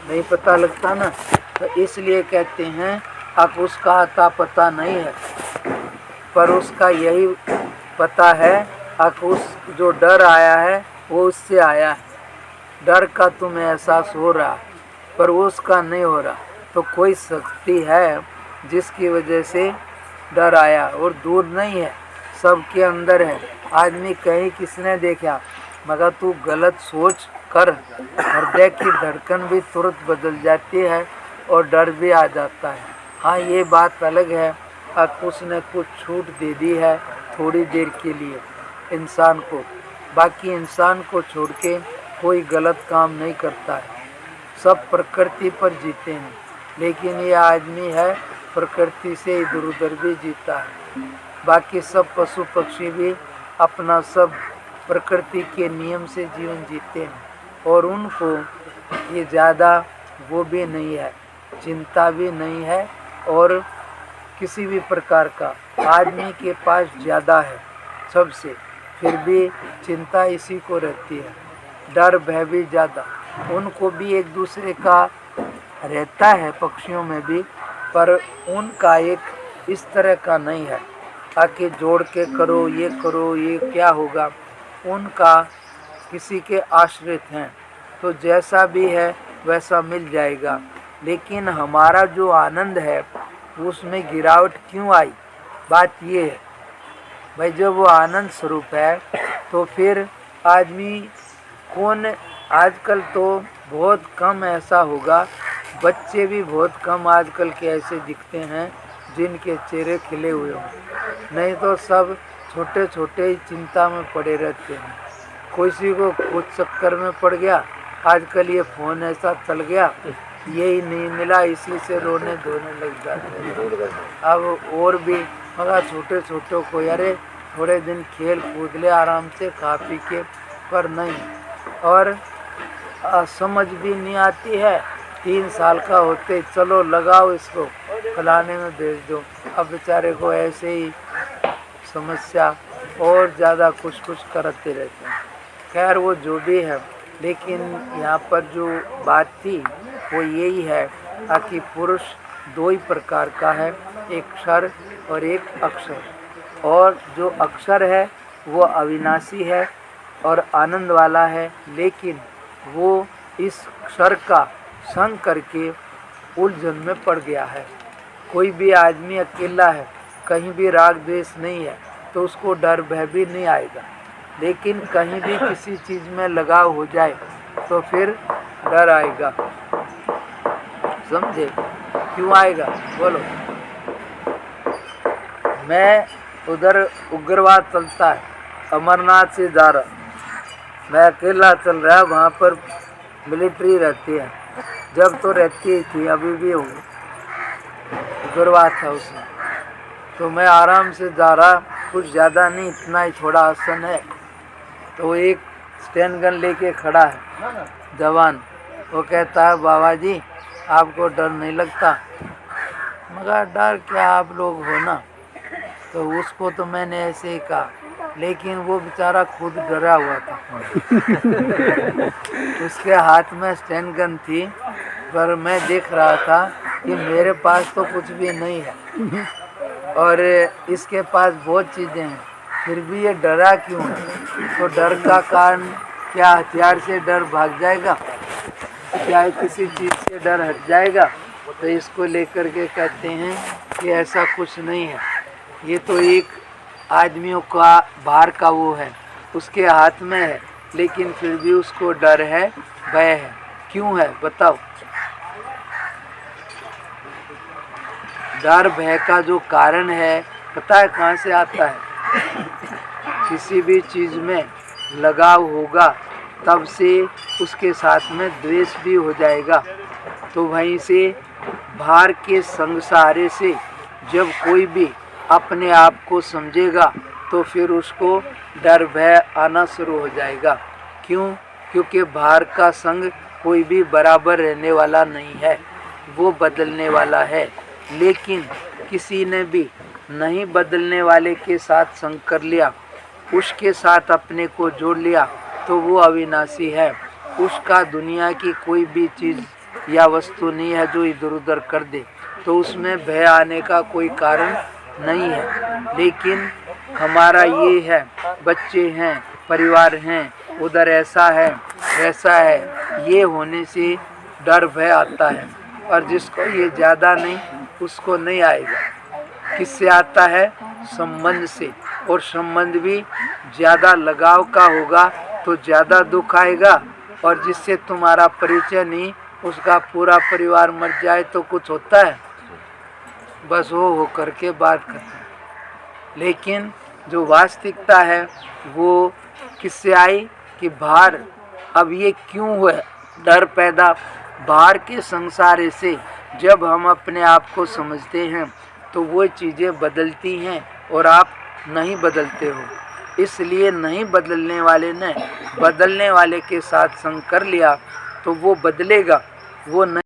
नहीं पता लगता ना, तो इसलिए कहते हैं अब उसका आता पता नहीं है, पर उसका यही पता है अब उस जो डर आया है वो उससे आया है। डर का तुम्हें एहसास हो रहा पर वो उसका नहीं हो रहा, तो कोई शक्ति है जिसकी वजह से डर आया और दूर नहीं है, सबके अंदर है। आदमी कहीं किसने देखा, मगर तू गलत सोच कर हृदय की धड़कन भी तुरंत बदल जाती है और डर भी आ जाता है। हाँ, ये बात अलग है अब उसने कुछ छूट दे दी है थोड़ी देर के लिए इंसान को, बाकी इंसान को छोड़ के कोई गलत काम नहीं करता है। सब प्रकृति पर जीते हैं, लेकिन ये आदमी है प्रकृति से इधर उधर भी जीता है। बाकी सब पशु पक्षी भी अपना सब प्रकृति के नियम से जीवन जीते हैं और उनको ये ज़्यादा वो भी नहीं है, चिंता भी नहीं है और किसी भी प्रकार का। आदमी के पास ज़्यादा है सबसे, फिर भी चिंता इसी को रहती है, डर भय भी ज़्यादा। उनको भी एक दूसरे का रहता है पक्षियों में भी, पर उनका एक इस तरह का नहीं है आके जोड़ के करो ये क्या होगा। उनका किसी के आश्रित हैं तो जैसा भी है वैसा मिल जाएगा, लेकिन हमारा जो आनंद है उसमें गिरावट क्यों आई, बात ये है भाई। जब वो आनंद स्वरूप है तो फिर आदमी कौन, आजकल तो बहुत कम ऐसा होगा, बच्चे भी बहुत कम आजकल के ऐसे दिखते हैं जिनके चेहरे खिले हुए हों, नहीं तो सब छोटे छोटे ही चिंता में पड़े रहते हैं। किसी को कुछ चक्कर में पड़ गया, आजकल ये फ़ोन ऐसा चल गया, यही नहीं मिला इसी से रोने धोने लग जाते हैं। अब और भी मगर छोटे छोटों को अरे थोड़े दिन खेल कूद ले आराम से खा पी के, पर नहीं। और समझ भी नहीं आती है, 3 साल का होते चलो लगाओ इसको फलाने में भेज दो, अब बेचारे को ऐसे ही समस्या और ज़्यादा कुछ कुछ करते रहते हैं। खैर वो जो भी है, लेकिन यहाँ पर जो बात थी वो यही है कि पुरुष 2 ही प्रकार का है, एक क्षर और एक अक्षर। और जो अक्षर है वो अविनाशी है और आनंद वाला है, लेकिन वो इस क्षर का संग करके उलझन में पड़ गया है। कोई भी आदमी अकेला है, कहीं भी राग द्वेष नहीं है, तो उसको डर भय भी नहीं आएगा, लेकिन कहीं भी किसी चीज़ में लगाव हो जाए तो फिर डर आएगा। समझे क्यों आएगा बोलो। मैं उधर उग्रवाद चलता है, अमरनाथ से जा रहा, मैं अकेला चल रहा, वहाँ पर मिलिट्री रहती है, जब तो रहती ही थी अभी भी हो, उग्रवाद था उसमें। तो मैं आराम से जा रहा, कुछ ज़्यादा नहीं, इतना ही थोड़ा आसन है, तो एक स्टैंड गन लेके खड़ा है जवान, वो कहता है बाबा जी आपको डर नहीं लगता, मगर डर क्या आप लोग हो ना। तो उसको तो मैंने ऐसे ही कहा, लेकिन वो बेचारा खुद डरा हुआ था। उसके हाथ में स्टैंड गन थी, पर मैं देख रहा था कि मेरे पास तो कुछ भी नहीं है और इसके पास बहुत चीज़ें हैं, फिर भी ये डरा क्यों है। तो डर का कारण क्या, हथियार से डर भाग जाएगा, क्या किसी चीज़ से डर हट जाएगा। तो इसको लेकर के कहते हैं कि ऐसा कुछ नहीं है, ये तो एक आदमियों का बाहर का वो है, उसके हाथ में है, लेकिन फिर भी उसको डर है, भय है। क्यों है बताओ। डर भय का जो कारण है पता है कहाँ से आता है। किसी भी चीज़ में लगाव होगा तब से उसके साथ में द्वेष भी हो जाएगा, तो वहीं से बाहर के संग सहारे से जब कोई भी अपने आप को समझेगा तो फिर उसको डर भय आना शुरू हो जाएगा। क्यों, क्योंकि बाहर का संग कोई भी बराबर रहने वाला नहीं है, वो बदलने वाला है। लेकिन किसी ने भी नहीं बदलने वाले के साथ संग कर लिया, उसके साथ अपने को जोड़ लिया, तो वो अविनाशी है। उसका दुनिया की कोई भी चीज़ या वस्तु नहीं है जो इधर उधर कर दे, तो उसमें भय आने का कोई कारण नहीं है। लेकिन हमारा ये है, बच्चे हैं, परिवार हैं, उधर ऐसा है वैसा है, ये होने से डर भय आता है। और जिसको ये ज़्यादा नहीं, उसको नहीं आएगा। किससे आता है? संबंध से। और संबंध भी ज़्यादा लगाव का होगा तो ज़्यादा दुख आएगा, और जिससे तुम्हारा परिचय नहीं, उसका पूरा परिवार मर जाए तो कुछ होता है? बस वो हो करके बात करते हैं। लेकिन जो वास्तविकता है वो किससे आई कि बाहर, अब ये क्यों हुआ डर पैदा? बाहर के संसार से जब हम अपने आप को समझते हैं तो वो चीज़ें बदलती हैं और आप नहीं बदलते हो। इसलिए नहीं बदलने वाले ने बदलने वाले के साथ संग कर लिया तो वो बदलेगा, वो नहीं